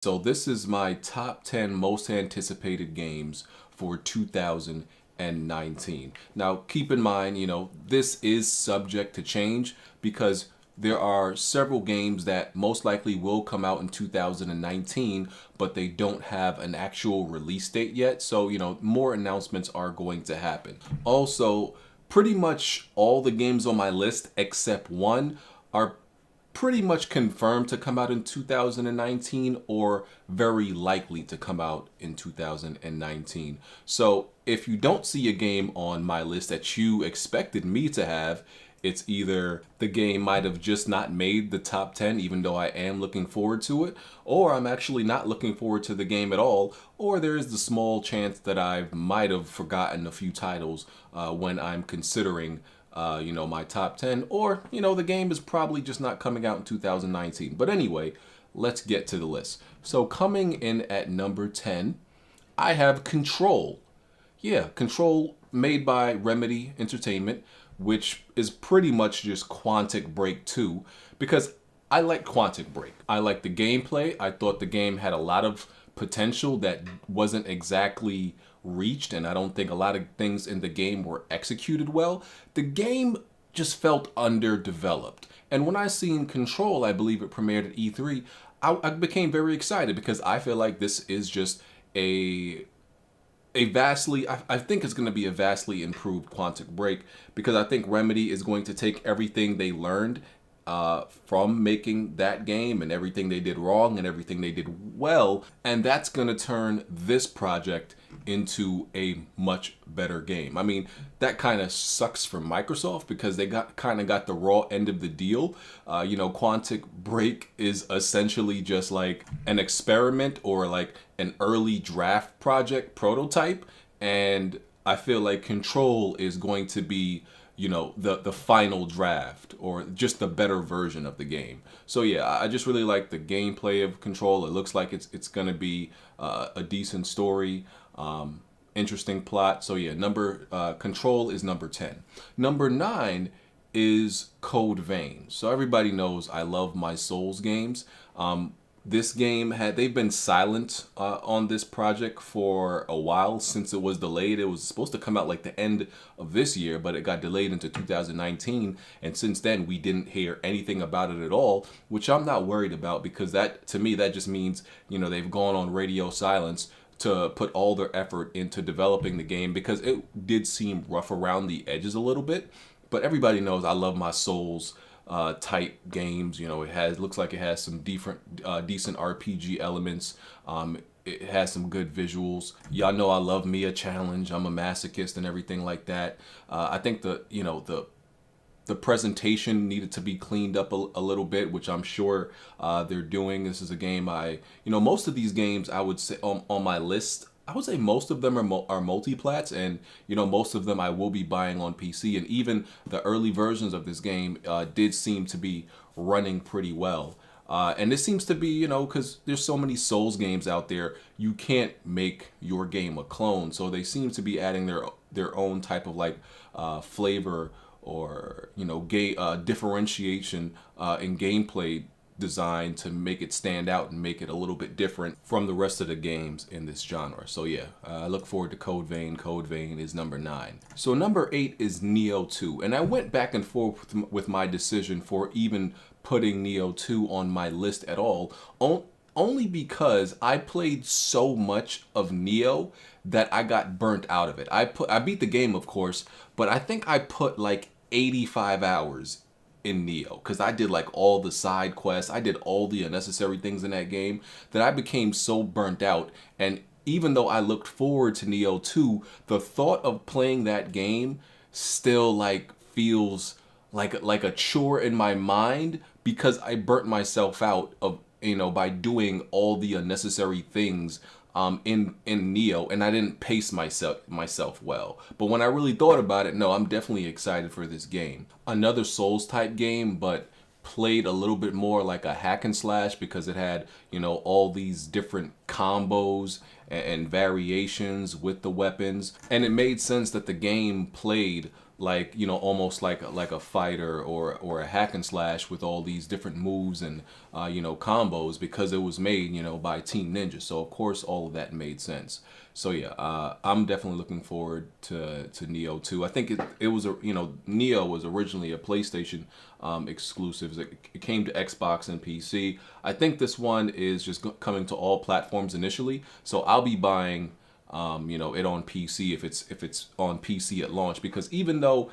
So this is my top 10 most anticipated games for 2019. Now, keep in mind, this is subject to change because there are several games that most likely will come out in 2019, but they don't have an actual release date yet. So, more announcements are going to happen. Also, pretty much all the games on my list except one are pretty much confirmed to come out in 2019 or very likely to come out in 2019. So if you don't see a game on my list that you expected me to have, it's either the game might have just not made the top 10, even though I am looking forward to it, or I'm actually not looking forward to the game at all, or there is the small chance that I might have forgotten a few titles when I'm considering my top 10, or, the game is probably just not coming out in 2019. But anyway, let's get to the list. So coming in at number 10, I have Control. Yeah, Control, made by Remedy Entertainment, which is pretty much just Quantic Break 2, because I like Quantic Break. I like the gameplay. I thought the game had a lot of potential that wasn't exactly reached, and I don't think a lot of things in the game were executed well. The game just felt underdeveloped. And when I seen Control, I believe it premiered at E3, I became very excited because I feel like this is just a vastly, I think it's going to be a vastly improved Quantic Break, because I think Remedy is going to take everything they learned from making that game and everything they did wrong and everything they did well, and that's going to turn this project into a much better game. I mean, that kind of sucks for Microsoft because they got the raw end of the deal. Quantic Break is essentially just like an experiment or like an early draft project prototype, and I feel like Control is going to be the final draft or just the better version of the game. So yeah, I just really like the gameplay of Control. It looks like it's gonna be a decent story, interesting plot. So yeah, Control is number 10. Number 9 is Code Vein. So everybody knows I love my Souls games. This game they've been silent on this project for a while since it was delayed. It was supposed to come out like the end of this year, but it got delayed into 2019, and since then we didn't hear anything about it at all, which I'm not worried about, because that, to me, that just means they've gone on radio silence to put all their effort into developing the game, because it did seem rough around the edges a little bit. But everybody knows I love my Souls type games. Looks like it has some decent RPG elements. It has some good visuals. Y'all know I love me a challenge. I'm a masochist and everything like that. I think the presentation needed to be cleaned up a little bit, which I'm sure they're doing. This is a game most of these games I would say on my list, I would say most of them are multi-plats, and most of them I will be buying on PC, and even the early versions of this game did seem to be running pretty well. And this seems to be, because there's so many Souls games out there, you can't make your game a clone. So they seem to be adding their own type of flavor or differentiation in gameplay design to make it stand out and make it a little bit different from the rest of the games in this genre. So yeah, I look forward to Code Vein. Code Vein is number 9. So number 8 is Nioh 2, and I went back and forth with my decision for even putting Nioh 2 on my list at all, only because I played so much of Nioh that I got burnt out of it. I beat the game, of course, but I think I put like 85 hours in Nioh, because I did like all the side quests, I did all the unnecessary things in that game, that I became so burnt out. And even though I looked forward to Nioh 2, the thought of playing that game still feels like a chore in my mind, because I burnt myself out of by doing all the unnecessary things in Nioh, and I didn't pace myself well. But when I really thought about it, no, I'm definitely excited for this game. Another Souls type game, but played a little bit more like a hack and slash, because it had all these different combos and variations with the weapons, and it made sense that the game played like, you know, almost like a fighter or a hack and slash with all these different moves and you know, combos, because it was made, you know, by Team Ninja. So of course all of that made sense. So yeah, I'm definitely looking forward to Neo 2. I think it was a, you know, Neo was originally a PlayStation exclusive. It came to Xbox and PC. I think this one is just coming to all platforms initially. So I'll be buying you know, it on PC if it's on PC at launch, because even though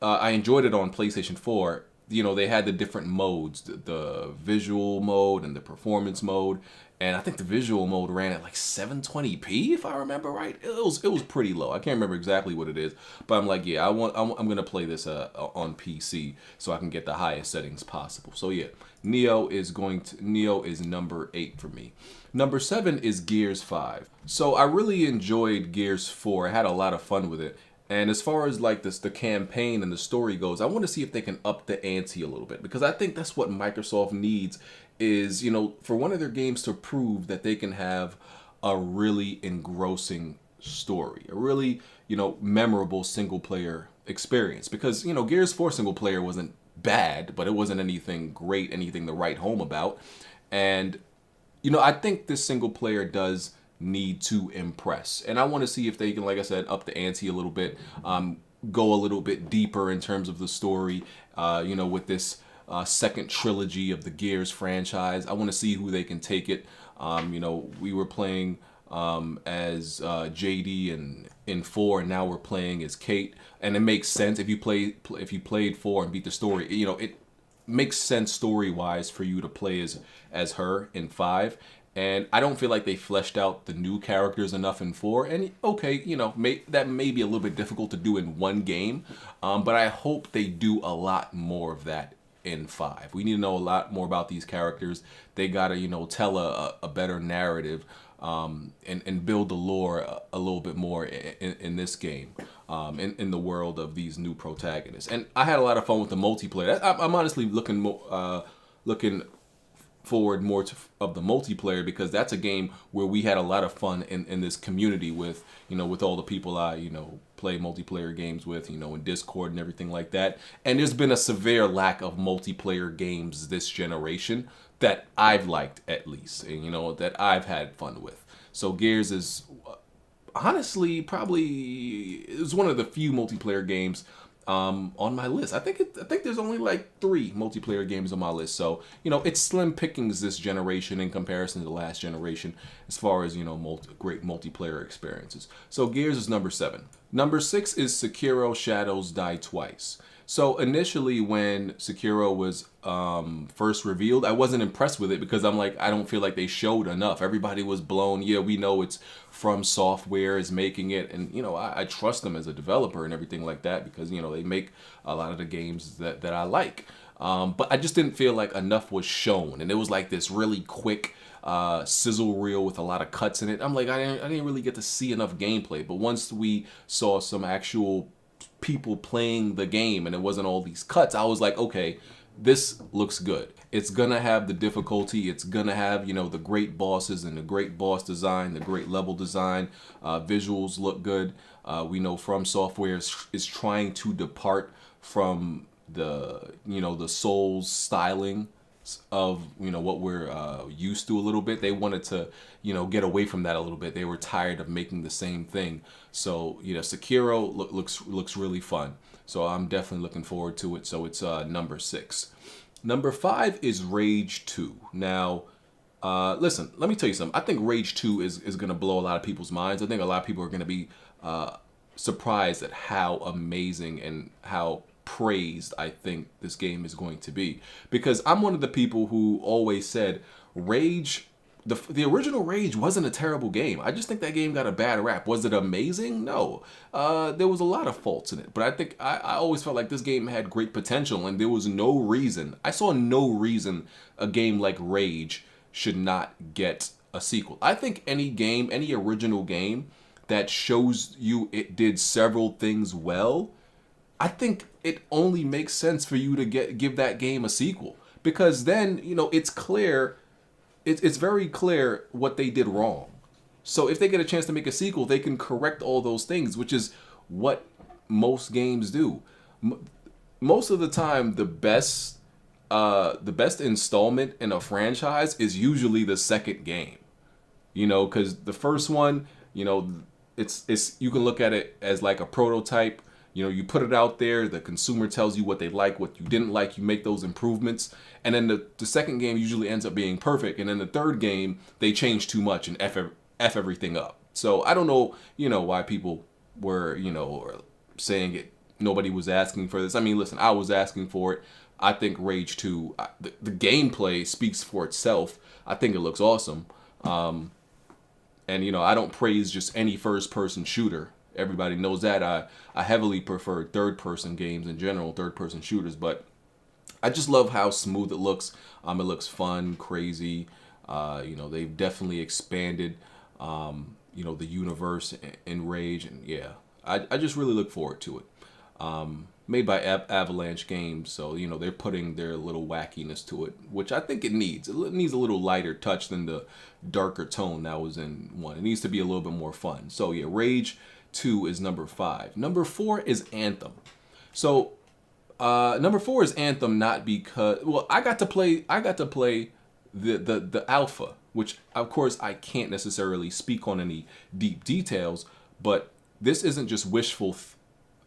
I enjoyed it on PlayStation 4, you know, they had the different modes, the visual mode and the performance mode, and I think the visual mode ran at like 720p if I remember right. It was pretty low. I can't remember exactly what it is, but I'm like, yeah, I'm gonna play this on PC so I can get the highest settings possible. So yeah, Neo is number 8 for me. Number 7 is Gears 5. So I really enjoyed Gears 4. I had a lot of fun with it. And as far as like the campaign and the story goes, I want to see if they can up the ante a little bit, because I think that's what Microsoft needs, is, you know, for one of their games to prove that they can have a really engrossing story, a really, you know, memorable single player experience. Because, you know, Gears 4 single player wasn't bad, but it wasn't anything great, anything to write home about. And, you know, I think this single player does need to impress, and I want to see if they can, like I said, up the ante a little bit, go a little bit deeper in terms of the story, you know, with this second trilogy of the Gears franchise. I want to see who they can take it. You know, we were playing as JD in 4, and now we're playing as Kate, and it makes sense if you played 4 and beat the story. You know, it makes sense story wise for you to play as her in 5. And I don't feel like they fleshed out the new characters enough in 4. And okay, you know, that may be a little bit difficult to do in one game, but I hope they do a lot more of that in 5. We need to know a lot more about these characters. They gotta, you know, tell a better narrative, and build the lore a little bit more in this game, in the world of these new protagonists. And I had a lot of fun with the multiplayer. I'm honestly looking forward more of the multiplayer, because that's a game where we had a lot of fun in this community with, you know, with all the people I, you know, play multiplayer games with, you know, in Discord and everything like that. And there's been a severe lack of multiplayer games this generation that I've liked, at least, and, you know, that I've had fun with. So Gears is honestly probably is one of the few multiplayer games on my list. I think there's only like 3 multiplayer games on my list. So, you know, it's slim pickings this generation in comparison to the last generation as far as, you know, great multiplayer experiences. So Gears is number 7. Number 6 is Sekiro: Shadows Die Twice. So initially when Sekiro was first revealed, I wasn't impressed with it, because I'm like, I don't feel like they showed enough. Everybody was blown. Yeah, we know it's From Software is making it, and, you know, I trust them as a developer and everything like that, because, you know, they make a lot of the games that I like. But I just didn't feel like enough was shown, and it was like this really quick sizzle reel with a lot of cuts in it. I'm like, I didn't really get to see enough gameplay. But once we saw some actual people playing the game and it wasn't all these cuts, I was like, okay, this looks good. It's gonna have the difficulty, it's gonna have, you know, the great bosses and the great boss design, the great level design, visuals look good. We know From Software is trying to depart from the, you know, the Souls styling of, you know, what we're used to a little bit. They wanted to, you know, get away from that a little bit. They were tired of making the same thing. So, you know, Sekiro looks really fun. So I'm definitely looking forward to it. So it's number 6. Number 5 is Rage 2. Now, listen, let me tell you something. I think Rage 2 is going to blow a lot of people's minds. I think a lot of people are going to be surprised at how amazing and how praised I think this game is going to be, because I'm one of the people who always said Rage, the original Rage wasn't a terrible game. I just think that game got a bad rap. Was it amazing? No. There was a lot of faults in it, but I think I always felt like this game had great potential, and there was no reason, I saw no reason a game like Rage should not get a sequel. I think any game, any original game that shows you it did several things well, I think it only makes sense for you to give that game a sequel, because then, you know, it's clear, it's very clear what they did wrong. So if they get a chance to make a sequel, they can correct all those things, which is what most games do. Most of the time, the best installment in a franchise is usually the second game. Because the first one, it's you can look at it as like a prototype. You put it out there, the consumer tells you what they like, what you didn't like, you make those improvements, and then the second game usually ends up being perfect, and then the third game they change too much and f everything up. So I don't know, why people were, saying it. Nobody was asking for this. I mean, listen, I was asking for it. I think Rage 2, the gameplay speaks for itself. I think it looks awesome. And I don't praise just any first-person shooter. Everybody knows that. I heavily prefer third-person games in general, third-person shooters. But I just love how smooth it looks. It looks fun, crazy. They've definitely expanded, the universe in Rage. And yeah, I just really look forward to it. Made by Avalanche Games, so they're putting their little wackiness to it, which I think it needs. It needs a little lighter touch than the darker tone that was in 1. It needs to be a little bit more fun. So yeah, Rage 2 is number 5. Number 4 is Anthem. So number 4 is Anthem not because I got to play the alpha, which of course I can't necessarily speak on any deep details, but this isn't just wishful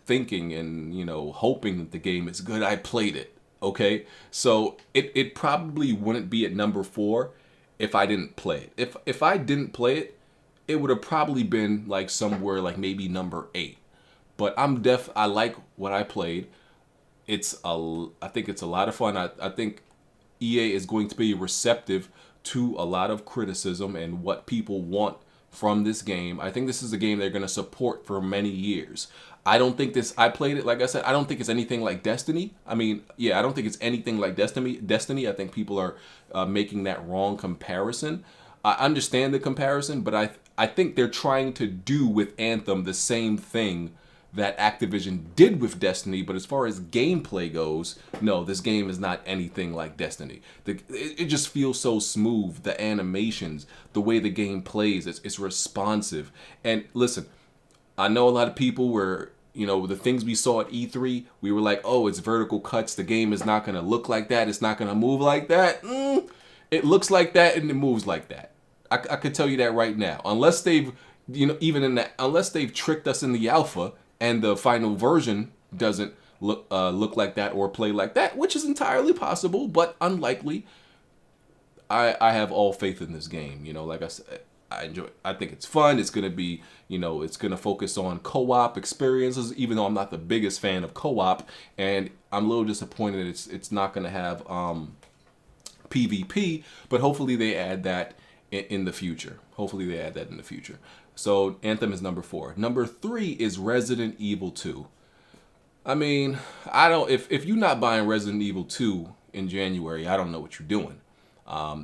thinking and hoping that the game is good. I played it. Okay, so it probably wouldn't be at number 4 if I didn't play it. If I didn't play it, it would have probably been like somewhere like maybe number 8. But I like what I played. I think it's a lot of fun. I think EA is going to be receptive to a lot of criticism and what people want from this game. I think this is a game they're going to support for many years. I played it, like I said, I don't think it's anything like Destiny. I mean, yeah, I don't think it's anything like Destiny. I think people are making that wrong comparison. I understand the comparison, but I think they're trying to do with Anthem the same thing that Activision did with Destiny, but as far as gameplay goes, no, this game is not anything like Destiny. It just feels so smooth. The animations, the way the game plays, it's responsive. And listen, I know a lot of people were, the things we saw at E3, we were like, oh, it's vertical cuts. The game is not going to look like that. It's not going to move like that. It looks like that and it moves like that. I could tell you that right now. Unless they've, unless they've tricked us in the alpha and the final version doesn't look like that or play like that, which is entirely possible, but unlikely. I have all faith in this game. Like I said, I enjoy it. I think it's fun. It's going to be, it's going to focus on co-op experiences, even though I'm not the biggest fan of co-op. And I'm a little disappointed it's not going to have PvP, but hopefully they add that in the future. So Anthem is number 4. Number 3 is Resident Evil 2. I mean, if you're not buying Resident Evil 2 in January, I don't know what you're doing.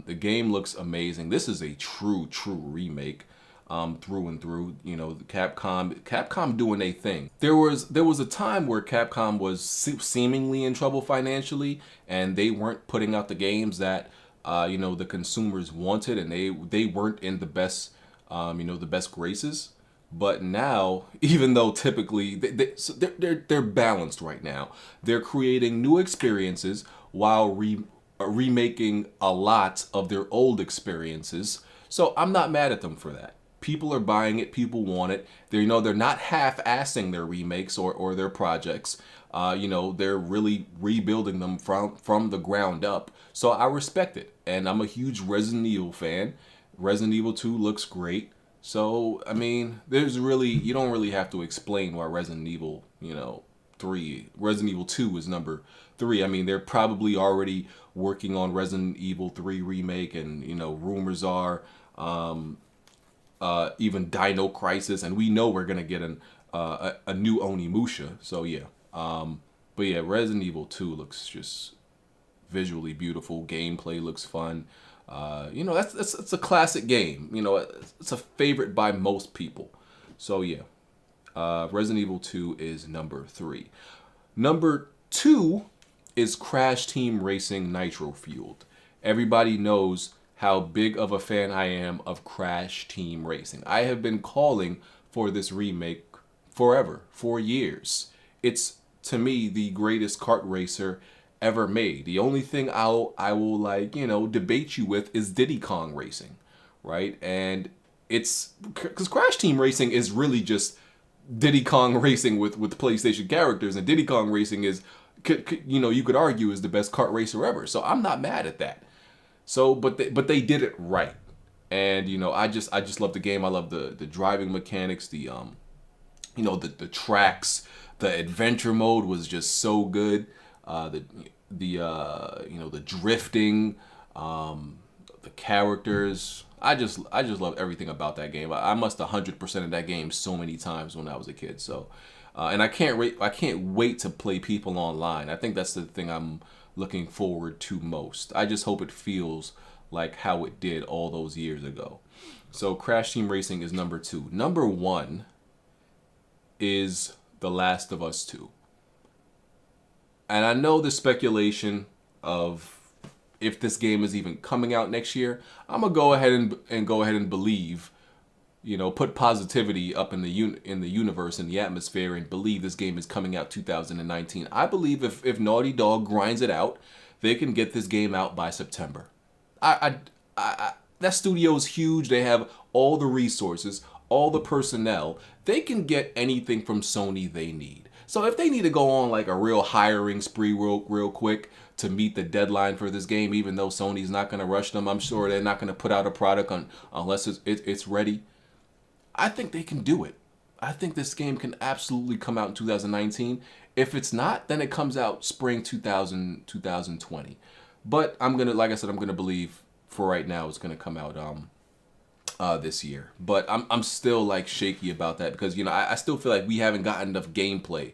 The game looks amazing. This is a true remake, through and through. Capcom doing a thing. There was a time where Capcom was seemingly in trouble financially, and they weren't putting out the games that the consumers wanted, and they weren't in the best the best graces. But now, even though typically they're balanced right now, they're creating new experiences while remaking a lot of their old experiences. So I'm not mad at them for that. People are buying it. People want it. They're not half-assing their remakes or their projects. They're really rebuilding them from the ground up. So I respect it. And I'm a huge Resident Evil fan. Resident Evil 2 looks great. So, I mean, you don't really have to explain why Resident Evil 2 is number 3. I mean, they're probably already working on Resident Evil 3 remake, and rumors are even Dino Crisis, and we know we're gonna get a new Onimusha. So yeah, but yeah, Resident Evil 2 looks just visually beautiful. Gameplay looks fun. That's a classic game. It's a favorite by most people. So yeah, Resident Evil 2 is number 3. Number 2 is Crash Team Racing Nitro Fueled. Everybody knows how big of a fan I am of Crash Team Racing. I have been calling for this remake forever, for years. it's, to me, the greatest kart racer ever made. The only thing I will, like, debate you with is Diddy Kong Racing, right? And it's because Crash Team Racing is really just Diddy Kong Racing with PlayStation characters, and Diddy Kong Racing is, you could argue, is the best kart racer ever. So I'm not mad at that. So, but they did it right, and I just love the game. I love the driving mechanics, the tracks, the adventure mode was just so good. The drifting, the characters. I just love everything about that game. I must 100% of that game so many times when I was a kid. So, and I can't wait to play people online. I think that's the thing I'm looking forward to most. I just hope it feels like how it did all those years ago. So Crash Team Racing is number 2. Number 1 is The Last of Us 2. And I know the speculation of if this game is even coming out next year. I'm gonna go ahead and believe, put positivity up in the universe, in the atmosphere, and believe this game is coming out 2019. I believe if Naughty Dog grinds it out, they can get this game out by September. That studio is huge. They have all the resources, all the personnel. They can get anything from Sony they need. So if they need to go on like a real hiring spree real quick to meet the deadline for this game, even though Sony's not going to rush them, I'm sure they're not going to put out a product unless it's ready. I think they can do it. I think this game can absolutely come out in 2019. If it's not, then it comes out spring 2020. But like I said, I'm gonna believe for right now it's gonna come out this year. But I'm still like shaky about that because I still feel like we haven't gotten enough gameplay.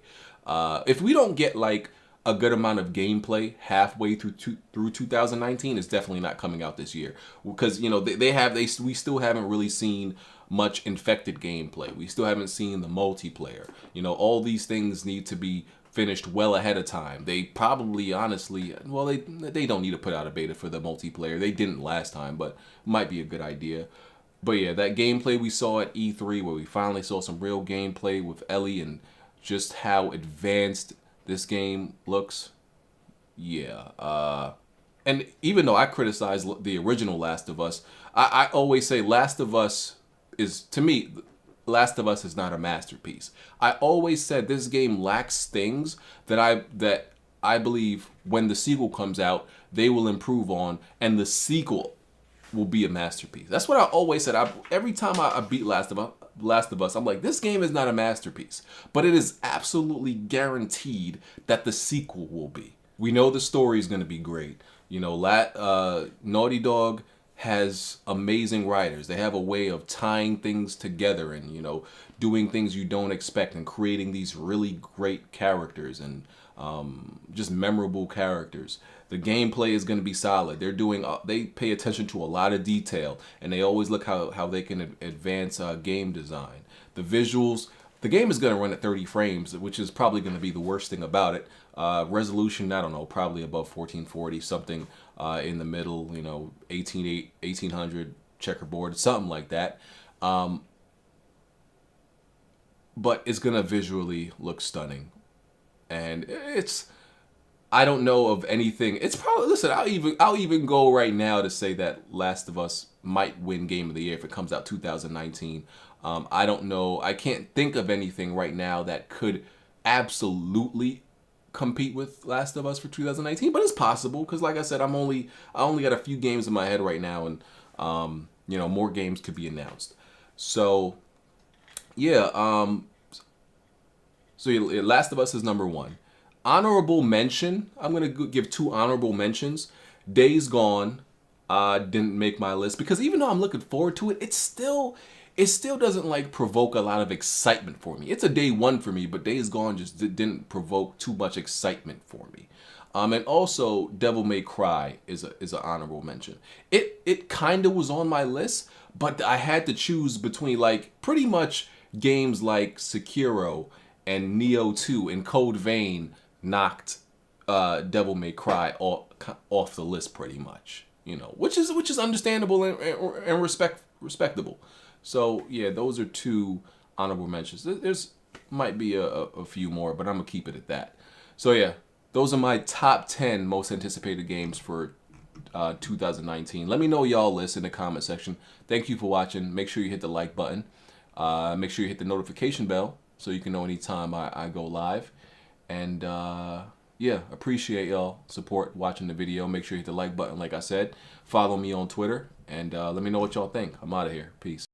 If we don't get like a good amount of gameplay halfway through 2019, it's definitely not coming out this year because we still haven't really seen much infected gameplay. We still haven't seen the multiplayer. All these things need to be finished well ahead of time. They probably, honestly, well, they don't need to put out a beta for the multiplayer. They didn't last time, but might be a good idea. But yeah, that gameplay we saw at E3, where we finally saw some real gameplay with Ellie and just how advanced this game looks. Yeah. And even though I criticize the original Last of Us, I always say Last of Us is, to me, Last of Us is not a masterpiece. I always said this game lacks things that I believe when the sequel comes out, they will improve on, and the sequel will be a masterpiece. That's what I always said. Every time I beat Last of Us, I'm like, this game is not a masterpiece, but it is absolutely guaranteed that the sequel will be. We know the story is going to be great. Naughty Dog has amazing writers. They have a way of tying things together and, doing things you don't expect and creating these really great characters and just memorable characters. The gameplay is going to be solid. They pay attention to a lot of detail, and they always look how they can advance game design. The visuals, the game is going to run at 30 frames, which is probably going to be the worst thing about it. Resolution, I don't know, probably above 1440, something in the middle, 1800 checkerboard, something like that. But it's going to visually look stunning. And I don't know of anything. It's probably, listen, I'll even go right now to say that Last of Us might win Game of the Year if it comes out 2019. I don't know. I can't think of anything right now that could absolutely compete with Last of Us for 2019, but it's possible because, like I said, I only got a few games in my head right now, and more games could be announced. So yeah, Last of Us is number 1. Honorable mention, I'm gonna give 2 honorable mentions. Days Gone didn't make my list because even though I'm looking forward to it, it still doesn't like provoke a lot of excitement for me. It's a day 1 for me, but Days Gone just didn't provoke too much excitement for me. And also Devil May Cry is an honorable mention. It kind of was on my list, but I had to choose between like pretty much games like Sekiro and Neo 2 and Code Vein knocked Devil May Cry off the list pretty much, which is understandable and respectable. So yeah, those are 2 honorable mentions. There's Might be a few more, but I'm gonna keep it at that. So yeah, those are my top 10 most anticipated games for 2019. Let me know y'all list in the comment section. Thank you for watching. Make sure you hit the like button. Make sure you hit the notification bell so you can know anytime I go live. And yeah, appreciate y'all support watching the video. Make sure you hit the like button like I said. Follow me on Twitter and let me know what y'all think. I'm out of here. Peace.